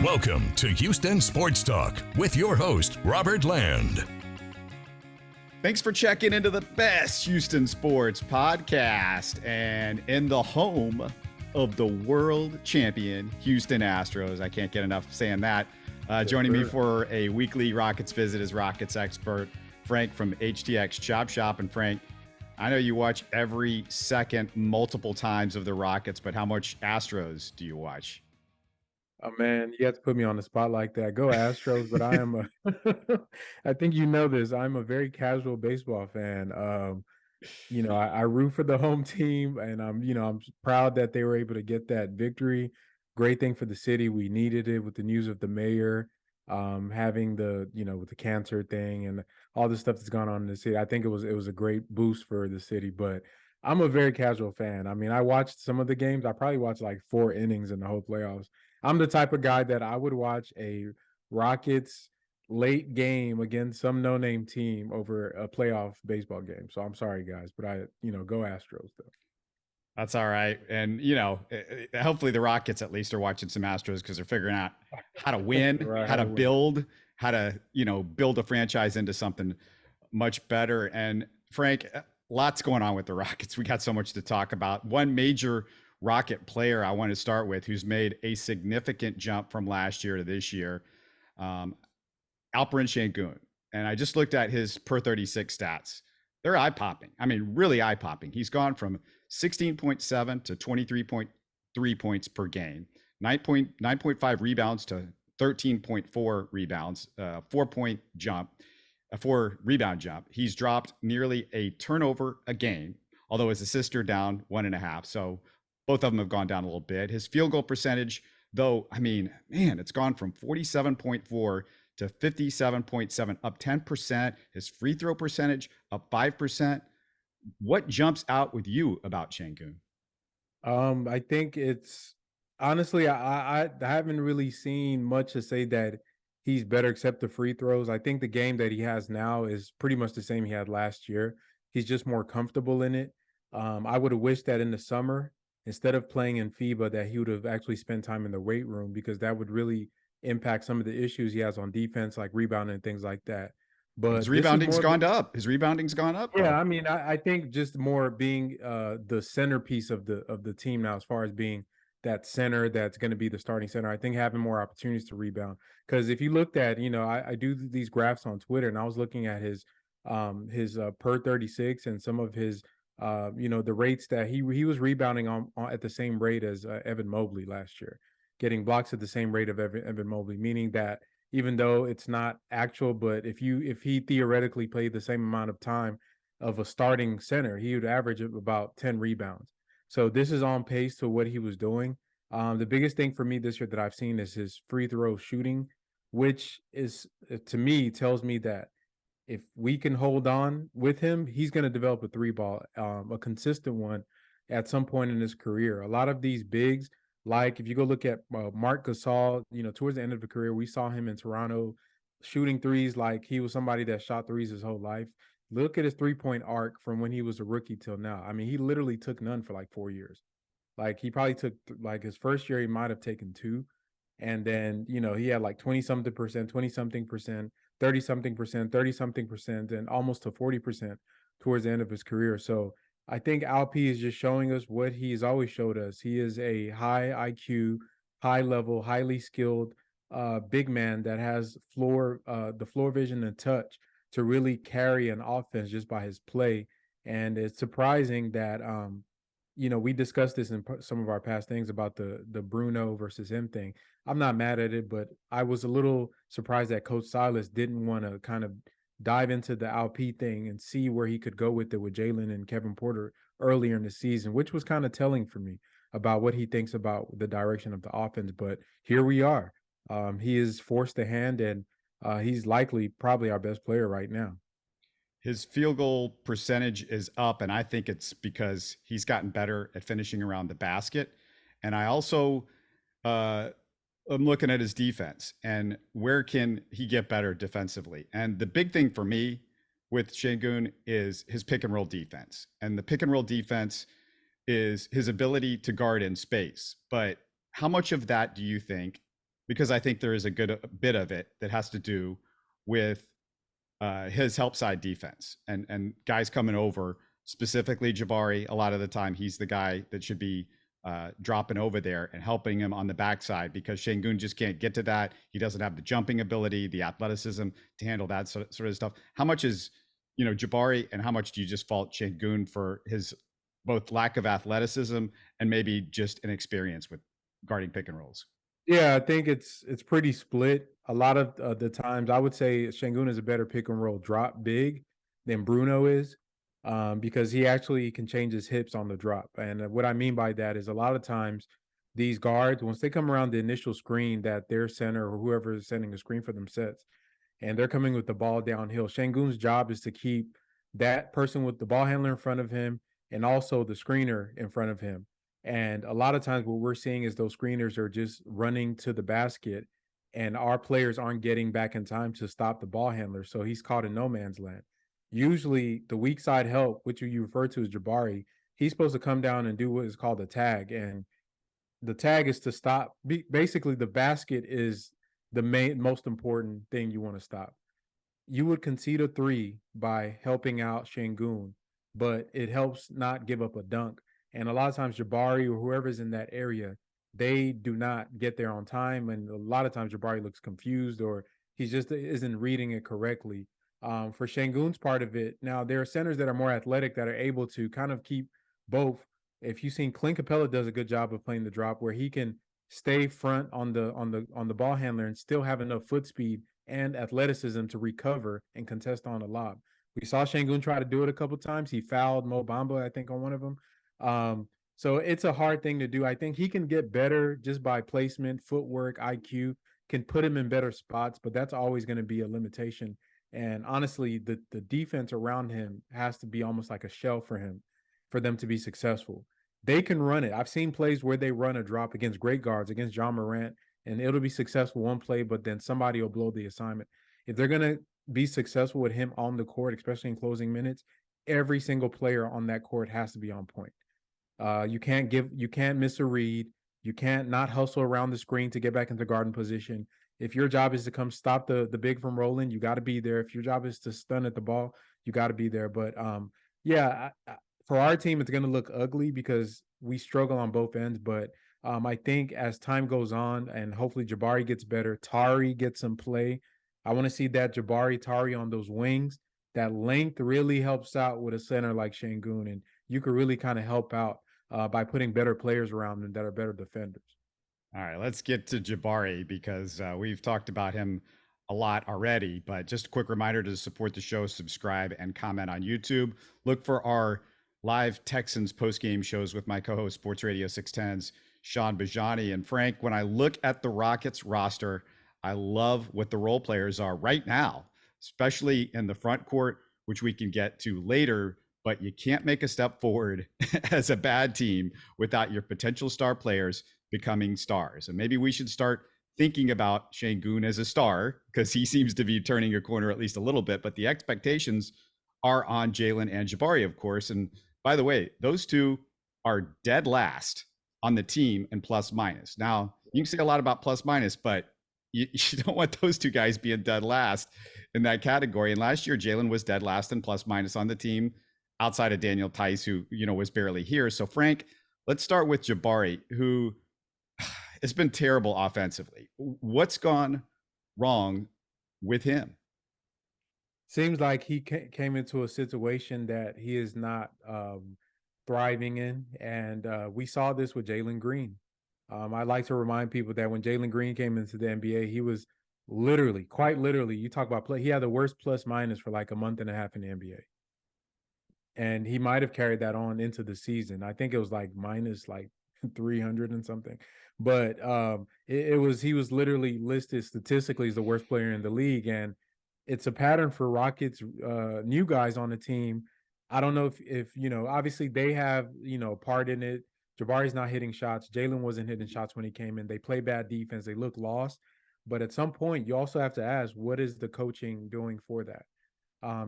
Welcome to Houston Sports Talk with your host, Robert Land. Thanks for checking into the best Houston sports podcast and in the home of the world champion Houston Astros. I can't get enough saying that. Joining me for a weekly Rockets visit is Rockets expert Frank from HTX Chop Shop. And Frank, I know you watch every second multiple times of the Rockets, but how much Astros do you watch? Oh man, you have to put me on the spot like that. Go Astros, but I am I think you know this. I'm a very casual baseball fan. I root for the home team, and I'm proud that they were able to get that victory. Great thing for the city. We needed it with the news of the mayor having with the cancer thing and all the stuff that's gone on in the city. I think it was a great boost for the city, but I'm a very casual fan. I mean, I watched some of the games. I probably watched like 4 innings in the whole playoffs. I'm the type of guy that I would watch a Rockets late game against some no-name team over a playoff baseball game. So I'm sorry, guys, but go Astros though. That's all right. And, hopefully the Rockets at least are watching some Astros because they're figuring out how to win, Right, how to build, how to, build a franchise into something much better. And Frank, lots going on with the Rockets. We got so much to talk about. One major Rocket player I want to start with who's made a significant jump from last year to this year, Alperen Sengun. And I just looked at his per 36 stats. They're eye-popping. I mean, really eye-popping. He's gone from 16.7 to 23.3 points per game, 9.5 rebounds to 13.4 rebounds, 4-point jump, a 4-rebound jump. He's dropped nearly a turnover a game, although his assists are down 1.5. So both of them have gone down a little bit. His field goal percentage, though, I mean, man, it's gone from 47.4 to 57.7, up 10%. His free throw percentage up 5%. What jumps out with you about Sengun? I think it's honestly, I haven't really seen much to say that he's better except the free throws. I think the game that he has now is pretty much the same he had last year. He's just more comfortable in it. I would have wished that in the summer, instead of playing in FIBA, that he would have actually spent time in the weight room, because that would really impact some of the issues he has on defense, like rebounding and things like that. But his rebounding's gone up. His rebounding's gone up. Yeah, I mean, I think just more being the centerpiece of the team now, as far as being that center that's going to be the starting center. I think having more opportunities to rebound, because if you looked at, I do these graphs on Twitter, and I was looking at his per 36 and some of his the rates that he was rebounding on at the same rate as Evan Mobley last year, getting blocks at the same rate of Evan Mobley, meaning that even though it's not actual, but if he theoretically played the same amount of time of a starting center, he would average about 10 rebounds. So this is on pace to what he was doing. The biggest thing for me this year that I've seen is his free throw shooting, which is, to me, tells me that if we can hold on with him, he's going to develop a 3-ball, a consistent one at some point in his career. A lot of these bigs, like if you go look at Marc Gasol, towards the end of the career, we saw him in Toronto shooting threes like he was somebody that shot threes his whole life. Look at his 3-point arc from when he was a rookie till now. I mean, he literally took none for like 4 years. Like he probably took like his first year, he might have taken 2. And then, he had like 20-something percent, 20-something percent, 30-something percent, 30-something percent, and almost to 40% towards the end of his career. So I think Alp is just showing us what he's always showed us. He is a high IQ, high level, highly skilled big man that has the floor vision and touch to really carry an offense just by his play. And it's surprising that, we discussed this in some of our past things about the Bruno versus him thing. I'm not mad at it, but I was a little surprised that Coach Silas didn't want to kind of dive into the Alp thing and see where he could go with it with Jalen and Kevin Porter earlier in the season, which was kind of telling for me about what he thinks about the direction of the offense. But here we are. He is forced a hand, and he's probably our best player right now. His field goal percentage is up, and I think it's because he's gotten better at finishing around the basket. And I also I'm looking at his defense and where can he get better defensively. And the big thing for me with Sengun is his pick and roll defense. And the pick and roll defense is his ability to guard in space. But how much of that do you think, because I think there is a good bit of it that has to do with his help side defense and guys coming over, specifically Jabari. A lot of the time, he's the guy that should be dropping over there and helping him on the backside, because Sengun just can't get to that. He doesn't have the jumping ability, the athleticism to handle that sort of stuff. How much is, Jabari, and how much do you just fault Sengun for his both lack of athleticism and maybe just inexperience with guarding pick and rolls? Yeah, I think it's pretty split. A lot of the times, I would say Sengun is a better pick and roll drop big than Bruno is, because he actually can change his hips on the drop. And what I mean by that is a lot of times these guards, once they come around the initial screen that their center or whoever is setting a screen for them sets, and they're coming with the ball downhill, Sengun's job is to keep that person with the ball handler in front of him and also the screener in front of him. And a lot of times what we're seeing is those screeners are just running to the basket and our players aren't getting back in time to stop the ball handler. So he's caught in no man's land. Usually the weak side help, which you refer to as Jabari, he's supposed to come down and do what is called a tag. And the tag is to stop. Basically, the basket is the most important thing you want to stop. You would concede a three by helping out Sengun, but it helps not give up a dunk. And a lot of times Jabari or whoever's in that area, they do not get there on time. And a lot of times Jabari looks confused or he just isn't reading it correctly. For Sengun's part of it, now there are centers that are more athletic that are able to kind of keep both. If you've seen Clint Capella does a good job of playing the drop where he can stay front on the ball handler and still have enough foot speed and athleticism to recover and contest on a lob. We saw Sengun try to do it a couple times. He fouled Mo Bamba, I think, on one of them. So it's a hard thing to do. I think he can get better just by placement, footwork, IQ, can put him in better spots, but that's always going to be a limitation. And honestly, the defense around him has to be almost like a shell for him for them to be successful. They can run it. I've seen plays where they run a drop against great guards, against John Morant, and it'll be successful one play, but then somebody will blow the assignment. If they're going to be successful with him on the court, especially in closing minutes, every single player on that court has to be on point. You can't miss a read. You can't not hustle around the screen to get back into guarding position. If your job is to come stop the big from rolling, you got to be there. If your job is to stun at the ball, you got to be there. But for our team, it's going to look ugly because we struggle on both ends. But I think as time goes on and hopefully Jabari gets better, Tari gets some play. I want to see that Jabari Tari on those wings. That length really helps out with a center like Sengun, and you could really kind of help out by putting better players around them that are better defenders. All right, let's get to Jabari because we've talked about him a lot already. But just a quick reminder to support the show, subscribe, and comment on YouTube. Look for our live Texans post-game shows with my co-host Sports Radio 610's Sean Bajani. And Frank, when I look at the Rockets roster, I love what the role players are right now, especially in the front court, which we can get to later. But you can't make a step forward as a bad team without your potential star players becoming stars. And maybe we should start thinking about Sengun as a star because he seems to be turning a corner at least a little bit. But the expectations are on Jalen and Jabari, of course. And by the way, those two are dead last on the team in plus minus. Now, you can say a lot about plus minus, but you don't want those two guys being dead last in that category. And last year, Jalen was dead last in plus minus on the team outside of Daniel Tice, who, was barely here. So Frank, let's start with Jabari, who has been terrible offensively. What's gone wrong with him? Seems like he came into a situation that he is not thriving in. And we saw this with Jalen Green. I like to remind people that when Jalen Green came into the NBA, he was quite literally, you talk about play, he had the worst plus minus for like a month and a half in the NBA. And he might have carried that on into the season. I think it was like minus like 300 and something. But he was literally listed statistically as the worst player in the league. And it's a pattern for Rockets new guys on the team. I don't know if obviously they have, part in it. Jabari's not hitting shots. Jalen wasn't hitting shots when he came in. They play bad defense. They look lost. But at some point, you also have to ask, what is the coaching doing for that?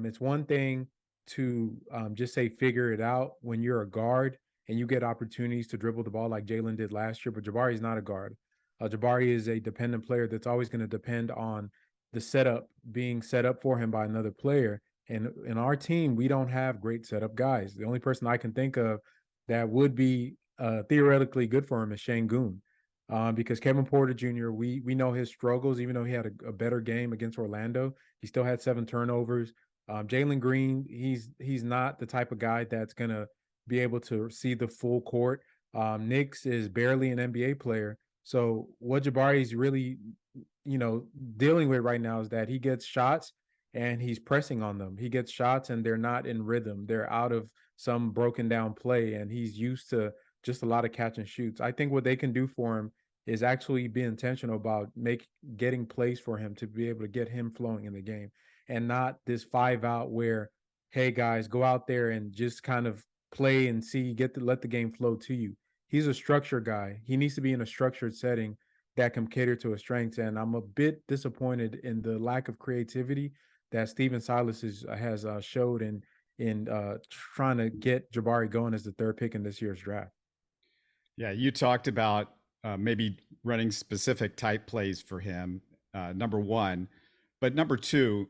It's one thing to just say figure it out when you're a guard and you get opportunities to dribble the ball like Jalen did last year, but Jabari's not a guard. Jabari is a dependent player that's always going to depend on the setup being set up for him by another player. And in our team, we don't have great setup guys. The only person I can think of that would be theoretically good for him is Sengun. Because Kevin Porter Jr., we know his struggles, even though he had a better game against Orlando. He still had 7 turnovers. Jalen Green, he's not the type of guy that's going to be able to see the full court. Knicks is barely an NBA player. So what Jabari's really, dealing with right now is that he gets shots and he's pressing on them. He gets shots and they're not in rhythm. They're out of some broken down play, and he's used to just a lot of catch and shoots. I think what they can do for him is actually be intentional about getting plays for him to be able to get him flowing in the game, and not this 5-out where, hey guys, go out there and just kind of play and see, let the game flow to you. He's a structured guy. He needs to be in a structured setting that can cater to his strengths. And I'm a bit disappointed in the lack of creativity that Steven Silas has showed in trying to get Jabari going as the 3rd pick in this year's draft. Yeah, you talked about maybe running specific type plays for him, number one. But number two,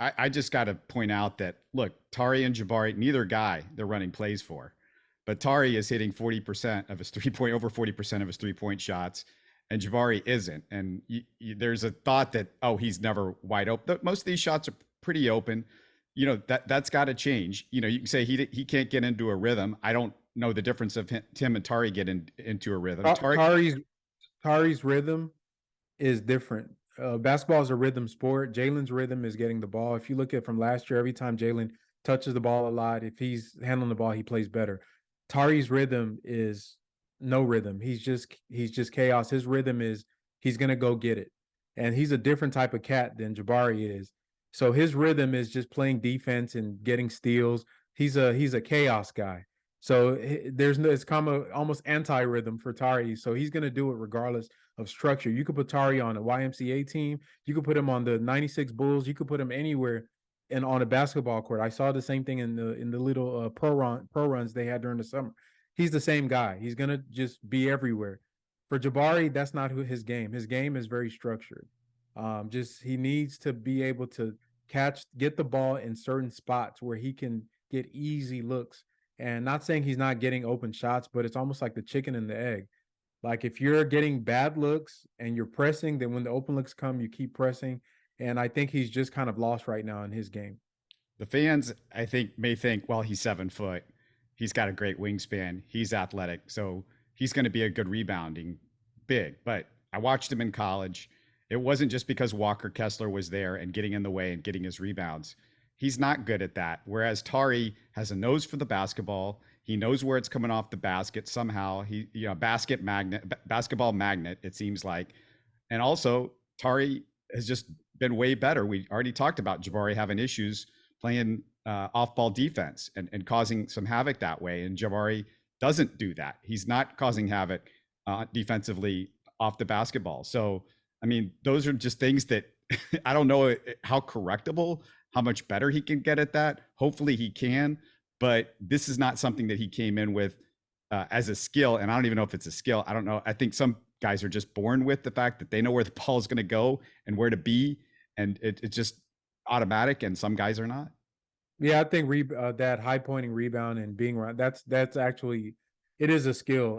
I just got to point out that, look, Tari and Jabari, neither guy they're running plays for. But Tari is hitting 40% of his over 40% of his 3-point shots, and Jabari isn't. And there's a thought that, oh, he's never wide open. Most of these shots are pretty open. That's got to change. You can say he can't get into a rhythm. I don't know the difference of Tim and Tari get into a rhythm. Tari's rhythm is different. Basketball is a rhythm sport. Jalen's rhythm is getting the ball. If you look at from last year, every time Jalen touches the ball a lot, if he's handling the ball, he plays better. Tari's rhythm is no rhythm. He's just chaos. His rhythm is he's gonna go get it, and he's a different type of cat than Jabari is. So his rhythm is just playing defense and getting steals. He's a chaos guy. So it's kind of almost anti-rhythm for Tari. So he's going to do it regardless of structure. You could put Tari on a YMCA team. You could put him on the 96 Bulls. You could put him anywhere and on a basketball court. I saw the same thing in the little pro runs they had during the summer. He's the same guy. He's going to just be everywhere. For Jabari, that's not his game. His game is very structured. He needs to be able to get the ball in certain spots where he can get easy looks. And not saying he's not getting open shots, but it's almost like the chicken and the egg. Like if you're getting bad looks and you're pressing, then when the open looks come, you keep pressing. And I think he's just kind of lost right now in his game. The fans, I think, may think, well, he's 7 foot. He's got a great wingspan. He's athletic. So he's going to be a good rebounding big. But I watched him in college. It wasn't just because Walker Kessler was there and getting in the way and getting his rebounds. He's not good at that. Whereas Tari has a nose for the basketball. He knows where it's coming off the basket somehow. Basketball magnet, it seems like. And also, Tari has just been way better. We already talked about Jabari having issues playing off-ball defense and causing some havoc that way. And Jabari doesn't do that. He's not causing havoc defensively off the basketball. So, I mean, those are just things that I don't know how correctable, how much better he can get at that. Hopefully he can, but this is not something that he came in with as a skill. And I don't even know if it's a skill. I don't know. I think some guys are just born with the fact that they know where the ball is going to go and where to be. And it's just automatic. And some guys are not. Yeah, I think that high pointing rebound and being around, that's actually, it is a skill.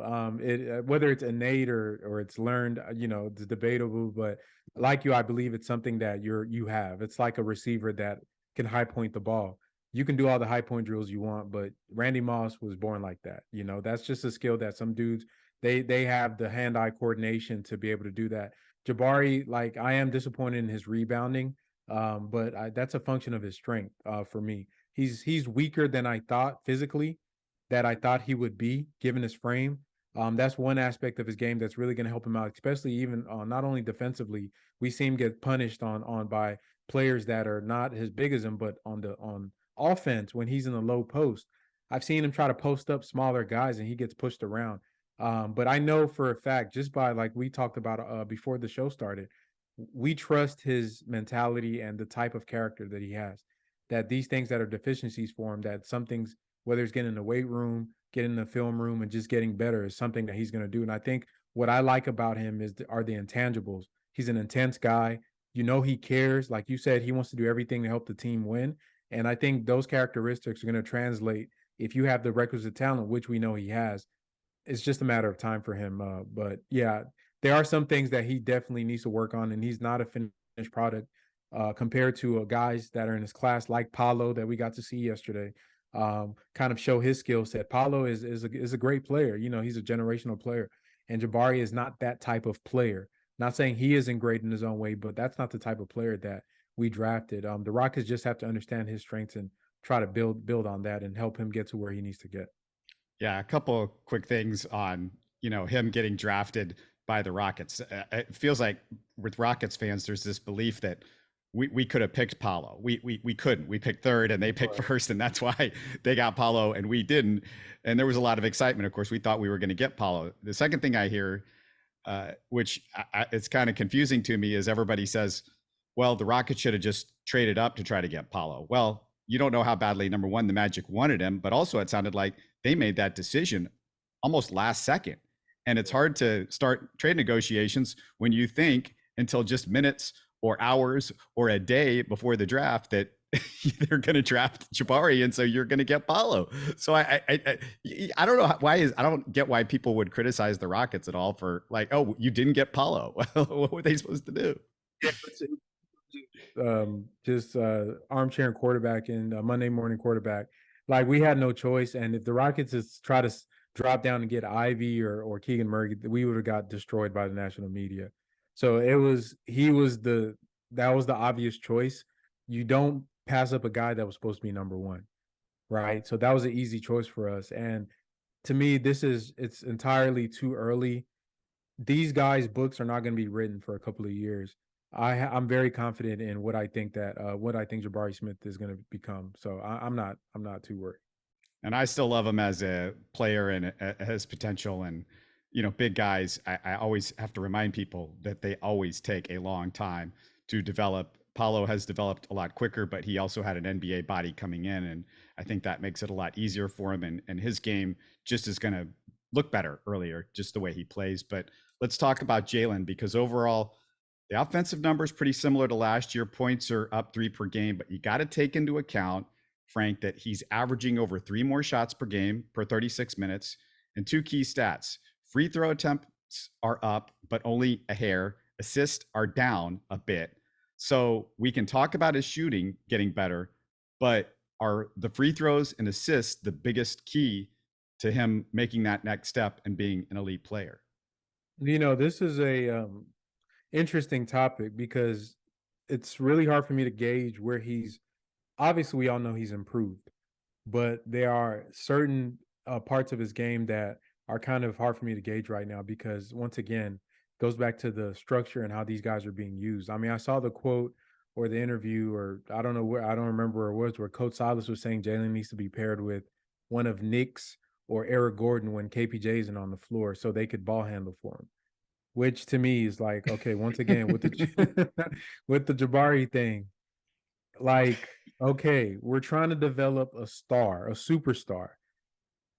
Whether it's innate or it's learned, it's debatable. But like you, I believe it's something that you have. It's like a receiver that can high point the ball. You can do all the high point drills you want, but Randy Moss was born like that. That's just a skill that some dudes they have the hand-eye coordination to be able to do that. Jabari, like I am disappointed in his rebounding, but that's a function of his strength for me. He's weaker than I thought physically, that I thought he would be given his frame. That's one aspect of his game that's really going to help him out, especially even not only defensively. We see him get punished on by players that are not as big as him, but on offense when he's in the low post. I've seen him try to post up smaller guys and he gets pushed around. But I know for a fact, just by like we talked about before the show started, we trust his mentality and the type of character that he has, that these things that are deficiencies for him, that some things, whether it's getting in the weight room, getting in the film room, and just getting better, is something that he's going to do. And I think what I like about him are the intangibles. He's an intense guy. He cares. Like you said, he wants to do everything to help the team win. And I think those characteristics are going to translate if you have the requisite talent, which we know he has. It's just a matter of time for him. But yeah, there are some things that he definitely needs to work on, and he's not a finished product compared to guys that are in his class like Paulo that we got to see yesterday. Kind of show his skill set. Paulo is a great player. He's a generational player, and Jabari is not that type of player. Not saying he isn't great in his own way, but that's not the type of player that we drafted. The Rockets just have to understand his strengths and try to build on that and help him get to where he needs to get. Yeah, a couple of quick things on, him getting drafted by the Rockets. It feels like with Rockets fans, there's this belief that we could have picked Paulo. We couldn't. We picked third and they picked first, and that's why they got Paulo and we didn't. And there was a lot of excitement. Of course, we thought we were going to get Paulo. The second thing I hear, which it's kind of confusing to me, is everybody says, well, the Rockets should have just traded up to try to get Paulo. Well, you don't know how badly, number one, the Magic wanted him, but also it sounded like they made that decision almost last second. And it's hard to start trade negotiations when you think until just minutes or hours or a day before the draft that they're going to draft Jabari, and so you're going to get Paulo. So I don't know I don't get why people would criticize the Rockets at all for like, oh, you didn't get Paulo. What were they supposed to do? Just armchair quarterback and Monday morning quarterback. Like, we had no choice, and if the Rockets try to drop down and get Ivy or Keegan Murray, we would have got destroyed by the national media. So that was the obvious choice. You don't pass up a guy that was supposed to be number one, right? So that was an easy choice for us. And to me, it's entirely too early. These guys' books are not going to be written for a couple of years. I'm very confident in what I think Jabari Smith is going to become. So I'm not too worried. And I still love him as a player and his potential. And, big guys, I always have to remind people that they always take a long time to develop. Paulo has developed a lot quicker, but he also had an NBA body coming in. And I think that makes it a lot easier for him. And his game just is going to look better earlier, just the way he plays. But let's talk about Jalen, because overall, the offensive numbers pretty similar to last year. Points are up 3 per game, but you got to take into account, Frank, that he's averaging over 3 more shots per game per 36 minutes. And 2 key stats: free throw attempts are up, but only a hair. Assists are down a bit. So we can talk about his shooting getting better, but are the free throws and assists the biggest key to him making that next step and being an elite player? This is a interesting topic because it's really hard for me to gauge where he's. Obviously, we all know he's improved, but there are certain parts of his game that are kind of hard for me to gauge right now because, once again, goes back to the structure and how these guys are being used. I mean, I saw the quote or the interview, or I don't remember where it was, where Coach Silas was saying Jalen needs to be paired with one of Nick's or Eric Gordon when KPJ isn't on the floor so they could ball handle for him. Which to me is like, okay, once again, with the with the Jabari thing, like, okay, we're trying to develop a superstar.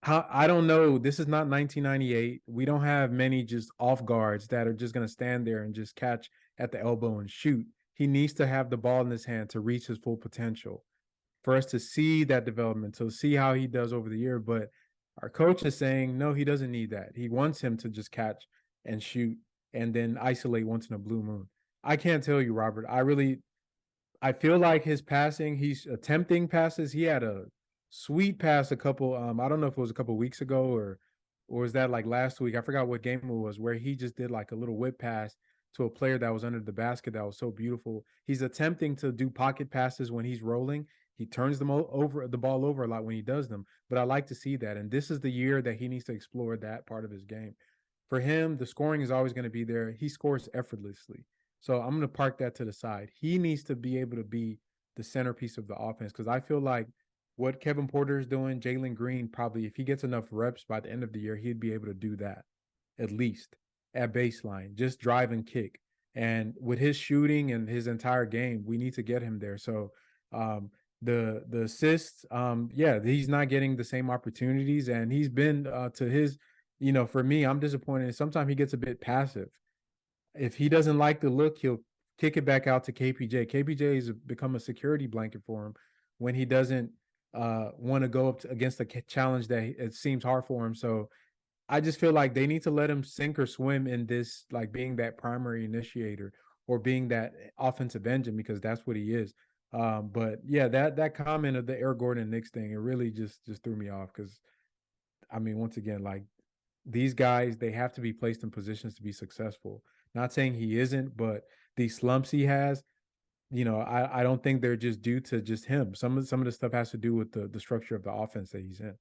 I don't know. This is not 1998. We don't have many just off guards that are just going to stand there and just catch at the elbow and shoot. He needs to have the ball in his hand to reach his full potential for us to see that development, to see how he does over the year. But our coach is saying, no, he doesn't need that. He wants him to just catch and shoot and then isolate once in a blue moon. I can't tell you, Robert. I feel like his passing, he's attempting passes. He had a sweet pass I don't know if it was a couple weeks ago or was that like last week? I forgot what game it was, where he just did like a little whip pass to a player that was under the basket that was so beautiful. He's attempting to do pocket passes when he's rolling. He turns the ball over a lot when he does them, but I like to see that. And this is the year that he needs to explore that part of his game. For him, the scoring is always going to be there. He scores effortlessly. So I'm going to park that to the side. He needs to be able to be the centerpiece of the offense, because I feel like what Kevin Porter is doing, Jalen Green, probably if he gets enough reps by the end of the year, he'd be able to do that, at least at baseline, just drive and kick. And with his shooting and his entire game, we need to get him there. So the assists, he's not getting the same opportunities, and he's been to his for me, I'm disappointed. Sometimes he gets a bit passive. If he doesn't like the look, he'll kick it back out to KPJ. KPJ has become a security blanket for him when he doesn't want to go up against a challenge that it seems hard for him. So I just feel like they need to let him sink or swim in this, like being that primary initiator or being that offensive engine, because that's what he is. But yeah, that comment of the Eric Gordon Knicks thing, it really just threw me off because, I mean, once again, like these guys, they have to be placed in positions to be successful. Not saying he isn't, but these slumps he has, I don't think they're just due to just him. Some of the stuff has to do with the structure of the offense that he's in.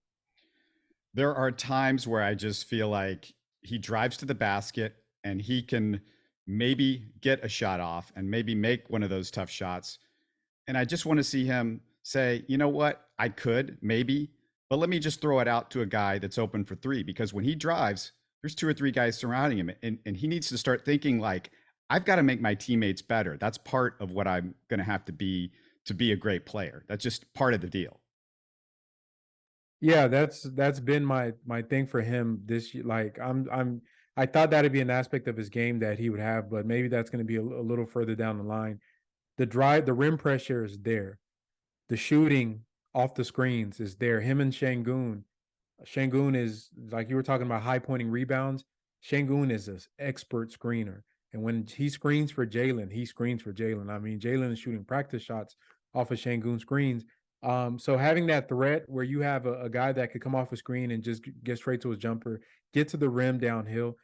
There are times where I just feel like he drives to the basket and he can maybe get a shot off and maybe make one of those tough shots. And I just want to see him say, you know what, I could maybe, but let me just throw it out to a guy that's open for three. Because when he drives, there's two or three guys surrounding him. And he needs to start thinking like, I've got to make my teammates better. That's part of what I'm going to have to be a great player. That's just part of the deal. Yeah, that's been my thing for him this year. Like I thought that'd be an aspect of his game that he would have, but maybe that's going to be a little further down the line. The rim pressure is there. The shooting off the screens is there. Him and Sengun. Sengun is, like you were talking about, high pointing rebounds. Sengun is an expert screener. And when he screens for Jalen, he screens for Jalen. I mean, Jalen is shooting practice shots off of Sengun screens. So having that threat where you have a guy that could come off a screen and just get straight to his jumper, get to the rim downhill,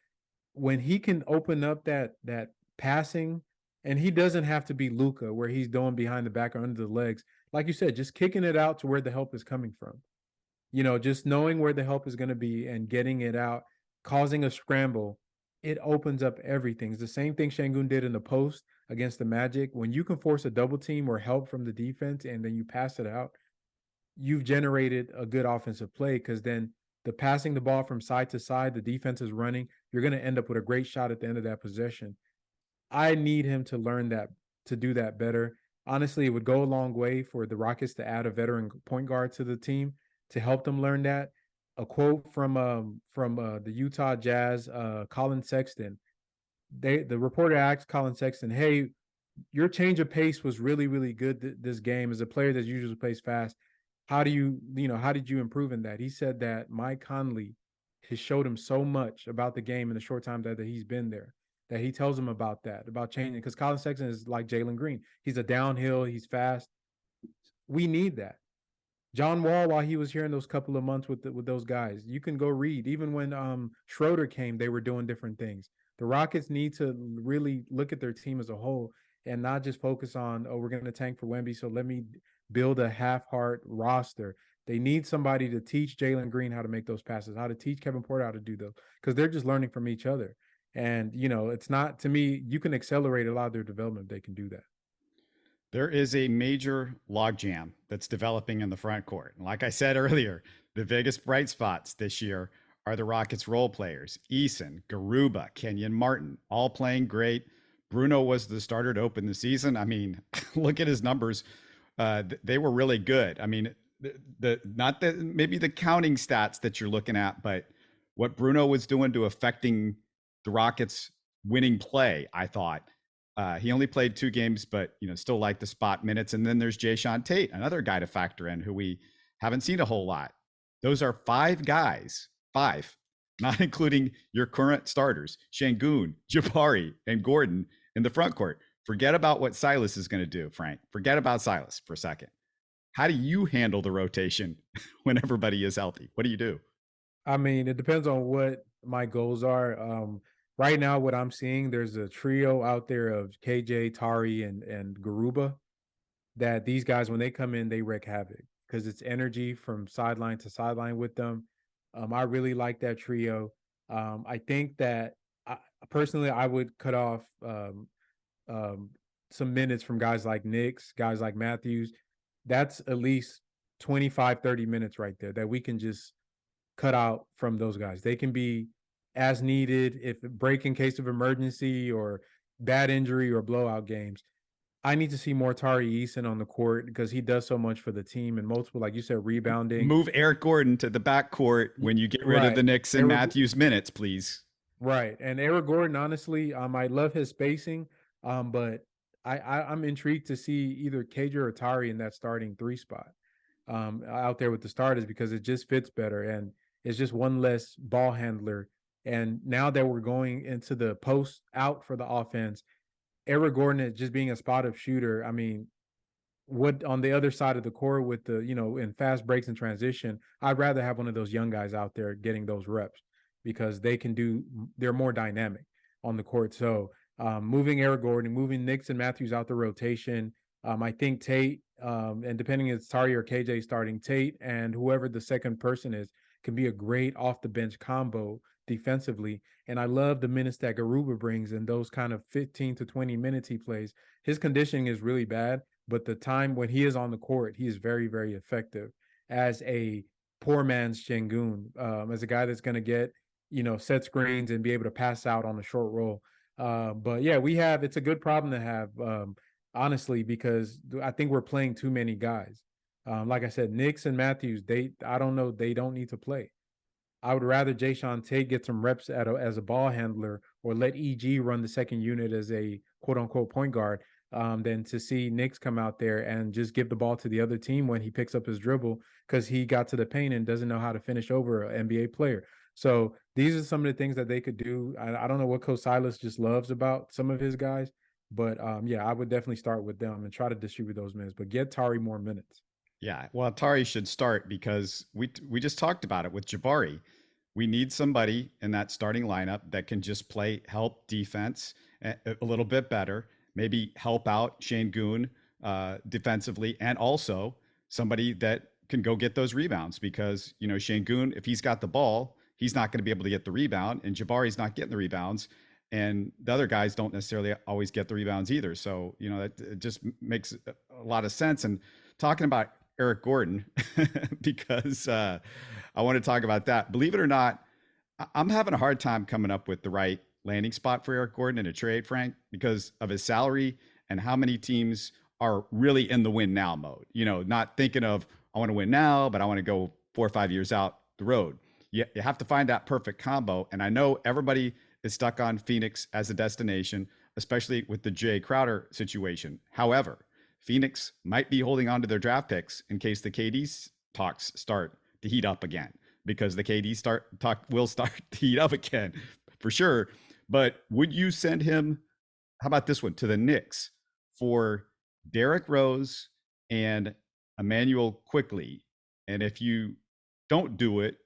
when he can open up that passing, and he doesn't have to be Luka where he's doing behind the back or under the legs. Like you said, just kicking it out to where the help is coming from. Just knowing where the help is going to be and getting it out, causing a scramble, it opens up everything. It's the same thing Sengun did in the post against the Magic. When you can force a double team or help from the defense and then you pass it out, you've generated a good offensive play, because then the passing the ball from side to side, the defense is running, you're going to end up with a great shot at the end of that possession. I need him to learn that, to do that better. Honestly, it would go a long way for the Rockets to add a veteran point guard to the team to help them learn that. A quote from the Utah Jazz, Colin Sexton. The reporter asked Colin Sexton, "Hey, your change of pace was really, really good this game. As a player that usually plays fast, how did you improve in that?" He said that Mike Conley has showed him so much about the game in the short time that he's been there, that he tells him about changing. Because Colin Sexton is like Jalen Green. He's a downhill, he's fast. We need that. John Wall, while he was here in those couple of months with those guys, you can go read. Even when Schroeder came, they were doing different things. The Rockets need to really look at their team as a whole and not just focus on, oh, we're going to tank for Wemby, so let me build a half-heart roster. They need somebody to teach Jalen Green how to make those passes, how to teach Kevin Porter how to do those, because they're just learning from each other. And, it's not, to me, you can accelerate a lot of their development if they can do that. There is a major logjam that's developing in the front court. And like I said earlier, the biggest bright spots this year are the Rockets role players. Eason, Garuba, Kenyon Martin, all playing great. Bruno was the starter to open the season. I mean, look at his numbers. They were really good. I mean, maybe the counting stats that you're looking at, but what Bruno was doing to affecting the Rockets winning play, I thought. He only played 2 games, but still like the spot minutes. And then there's Jayshawn Tate, another guy to factor in who we haven't seen a whole lot. Those are 5 guys, 5, not including your current starters, Sengun, Jabari, and Gordon in the front court. Forget about what Silas is going to do, Frank. Forget about Silas for a second. How do you handle the rotation when everybody is healthy? What do you do? I mean, it depends on what my goals are. Right now, what I'm seeing, there's a trio out there of KJ, Tari, and Garuba, that these guys, when they come in, they wreak havoc because it's energy from sideline to sideline with them. I really like that trio. I think that personally, I would cut off some minutes from guys like Knicks, guys like Matthews. That's at least 25, 30 minutes right there that we can just cut out from those guys. They can be as needed, if break in case of emergency or bad injury or blowout games. I need to see more Tari Eason on the court because he does so much for the team and multiple, like you said, rebounding. Move Eric Gordon to the backcourt when you get rid of the Right. Knicks and Matthews minutes, please. Right. And Eric Gordon, honestly, I love his spacing, but I'm intrigued to see either KJ or Tari in that starting 3 spot out there with the starters because it just fits better and it's just one less ball handler. And now that we're going into the post out for the offense, Eric Gordon is just being a spot up shooter. I mean, what on the other side of the court with the, in fast breaks and transition, I'd rather have one of those young guys out there getting those reps because they're more dynamic on the court. So moving Eric Gordon, moving Nix and Matthews out the rotation. I think Tate, and depending if it's Tari or KJ starting, Tate and whoever the second person is can be a great off the bench combo defensively. And I love the minutes that Garuba brings in those kind of 15 to 20 minutes he plays. His conditioning is really bad, but the time when he is on the court, he is very, very effective as a poor man's Sengun, as a guy that's going to get, set screens and be able to pass out on a short roll. But yeah, it's a good problem to have, honestly, because I think we're playing too many guys. Like I said, Nix and Matthews, I don't know, they don't need to play. I would rather Jayshawn Tate get some reps as a ball handler or let EG run the second unit as a quote unquote point guard than to see Nix come out there and just give the ball to the other team when he picks up his dribble because he got to the paint and doesn't know how to finish over an NBA player. So these are some of the things that they could do. I don't know what Coach Silas just loves about some of his guys, but yeah, I would definitely start with them and try to distribute those minutes, but get Tari more minutes. Yeah, well, Tari should start because we just talked about it with Jabari. We need somebody in that starting lineup that can just help defense a little bit better, maybe help out Sengun defensively, and also somebody that can go get those rebounds because, Sengun, if he's got the ball, he's not going to be able to get the rebound, and Jabari's not getting the rebounds, and the other guys don't necessarily always get the rebounds either. So, it just makes a lot of sense. And talking about Eric Gordon, because I want to talk about that. Believe it or not, I'm having a hard time coming up with the right landing spot for Eric Gordon in a trade, Frank, because of his salary and how many teams are really in the win now mode. Not thinking of, I want to win now, but I want to go 4 or 5 years out the road. You have to find that perfect combo. And I know everybody is stuck on Phoenix as a destination, especially with the Jay Crowder situation. However, Phoenix might be holding on to their draft picks in case the KD talks start to heat up again, because the KD will start to heat up again for sure. But would you send him, how about this one, to the Knicks for Derrick Rose and Emmanuel Quickly? And if you don't do it,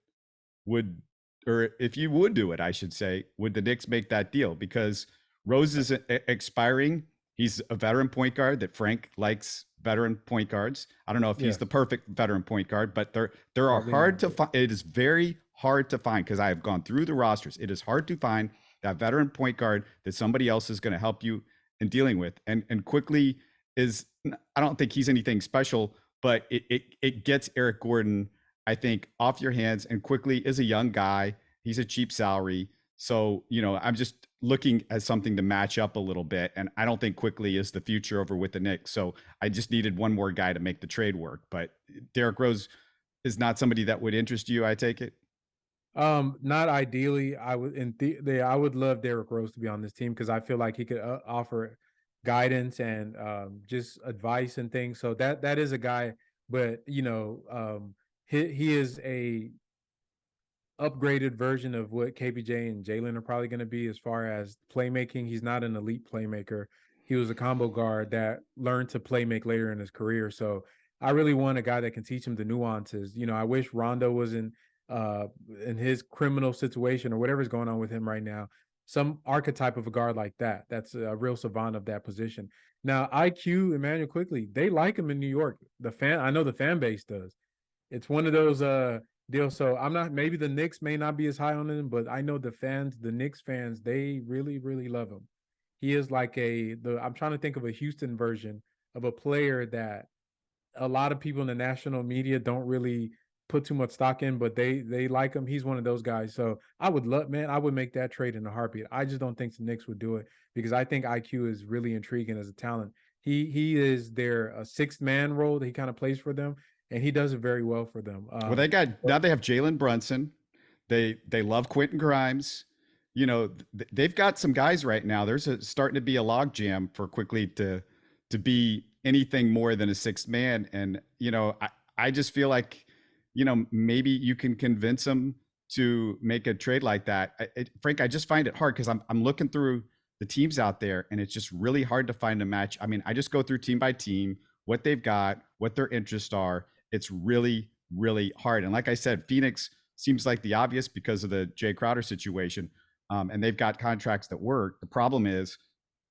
if you would do it, I should say, would the Knicks make that deal? Because Rose is expiring. He's a veteran point guard that Frank likes veteran point guards. I don't know if he's the perfect veteran point guard, but there are hard to find. It is very hard to find because I have gone through the rosters. It is hard to find that veteran point guard that somebody else is going to help you in dealing with. And Quickly I don't think he's anything special, but it gets Eric Gordon, I think, off your hands. And Quickly is a young guy. He's a cheap salary. So, I'm just looking at something to match up a little bit. And I don't think Quickly is the future over with the Knicks. So I just needed one more guy to make the trade work. But Derrick Rose is not somebody that would interest you, I take it? Not ideally. I would love Derrick Rose to be on this team because I feel like he could offer guidance and just advice and things. So that is a guy, but he is a upgraded version of what KPJ and Jalen are probably going to be as far as playmaking. He's not an elite playmaker. He was a combo guard that learned to play make later in his career. So I really want a guy that can teach him the nuances. I wish Rondo was in his criminal situation or whatever's going on with him right now. Some archetype of a guard like that. That's a real savant of that position. Now, IQ, Emmanuel Quickly, they like him in New York. I know the fan base does. It's one of those deal. So maybe the Knicks may not be as high on him, but I know the Knicks fans, they really, really love him. He is like I'm trying to think of a Houston version of a player that a lot of people in the national media don't really put too much stock in, but they like him. He's one of those guys. So I would make that trade in a heartbeat. I just don't think the Knicks would do it because I think IQ is really intriguing as a talent. He is their sixth man role that he kind of plays for them, and he does it very well for them. Well, they have Jalen Brunson. They love Quentin Grimes. They've got some guys right now. There's starting to be a logjam for Quickly to be anything more than a sixth man. And I just feel like maybe you can convince them to make a trade like that. Frank, I just find it hard because I'm looking through the teams out there, and it's just really hard to find a match. I mean, I just go through team by team, what they've got, what their interests are. It's really, really hard. And like I said, Phoenix seems like the obvious because of the Jay Crowder situation. And they've got contracts that work. The problem is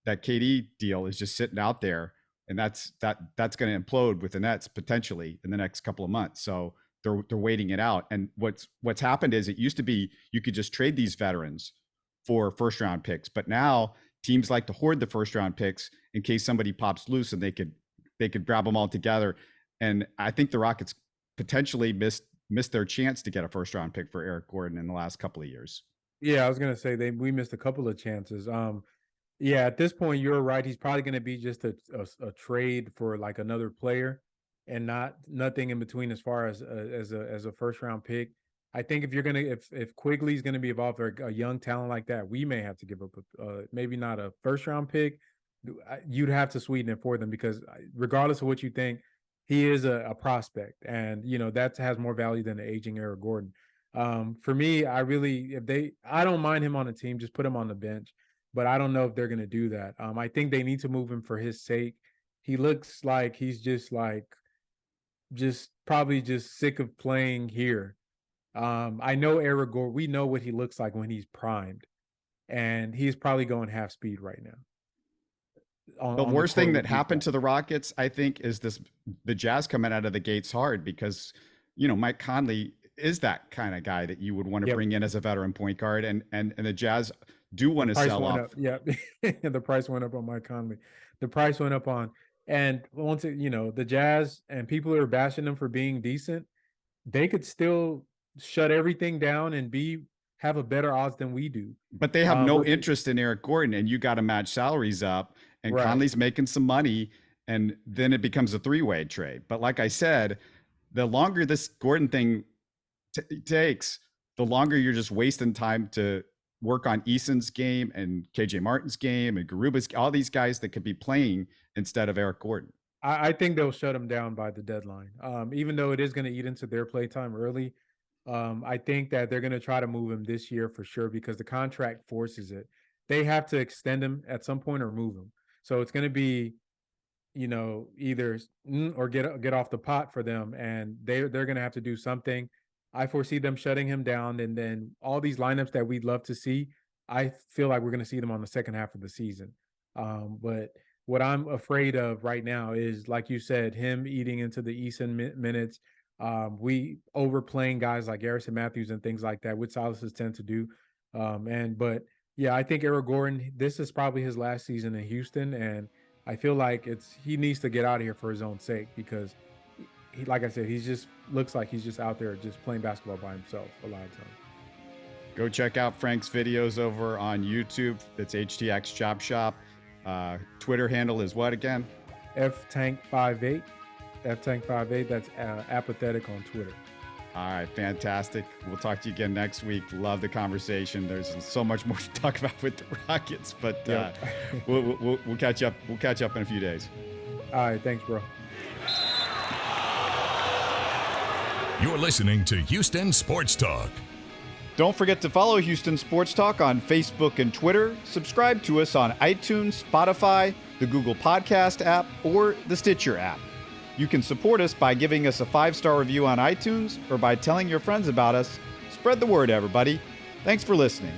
that KD deal is just sitting out there, and that's going to implode with the Nets potentially in the next couple of months. So they're waiting it out. And what's happened is it used to be you could just trade these veterans for first round picks, but now teams like to hoard the first round picks in case somebody pops loose, and they could grab them all together. And I think the Rockets potentially missed their chance to get a first round pick for Eric Gordon in the last couple of years. Yeah, I was gonna say we missed a couple of chances. Yeah, at this point, you're right. He's probably gonna be just a trade for like another player, and nothing in between as far as a first round pick. I think if Quigley's gonna be involved for a young talent like that, we may have to give up maybe not a first round pick. You'd have to sweeten it for them, because regardless of what you think, he is a prospect, and that has more value than the aging Eric Gordon. For me, I don't mind him on the team, just put him on the bench, but I don't know if they're going to do that. I think they need to move him for his sake. He looks like he's just probably just sick of playing here. I know Eric Gordon, we know what he looks like when he's primed, and he's probably going half speed right now. The worst thing that happened to the Rockets, I think, is the Jazz coming out of the gates hard, because Mike Conley is that kind of guy that you would want to bring in as a veteran point guard, and the Jazz do want to sell off. Yeah, the price went up on Mike Conley. The price went up on, and once the Jazz, and people are bashing them for being decent, they could still shut everything down and have a better odds than we do. But they have no interest in Eric Gordon, and you got to match salaries up, and Conley's making some money, and then it becomes a three-way trade. But like I said, the longer this Gordon thing takes, the longer you're just wasting time to work on Eason's game and KJ Martin's game and Garuba's, all these guys that could be playing instead of Eric Gordon. I think they'll shut him down by the deadline. Even though it is going to eat into their play time early, I think that they're going to try to move him this year for sure, because the contract forces it. They have to extend him at some point or move him. So it's going to be, either or get off the pot for them, and they're going to have to do something. I foresee them shutting him down, and then all these lineups that we'd love to see, I feel like we're going to see them on the second half of the season. But what I'm afraid of right now is, like you said, him eating into the Eason minutes. We overplaying guys like Garrison Matthews and things like that, which Silas tend to do. But yeah, I think Eric Gordon, this is probably his last season in Houston, and I feel like he needs to get out of here for his own sake, because he, like I said, looks like he's just out there just playing basketball by himself a lot of times. Go check out Frank's videos over on YouTube. It's HTX Chop Shop. Twitter handle is what again? FTank58. FTank58. That's apathetic on Twitter. All right, fantastic. We'll talk to you again next week. Love the conversation. There's so much more to talk about with the Rockets, but we'll catch up. We'll catch up in a few days. All right, thanks, bro. You're listening to Houston Sports Talk. Don't forget to follow Houston Sports Talk on Facebook and Twitter. Subscribe to us on iTunes, Spotify, the Google Podcast app, or the Stitcher app. You can support us by giving us a 5-star review on iTunes, or by telling your friends about us. Spread the word, everybody. Thanks for listening.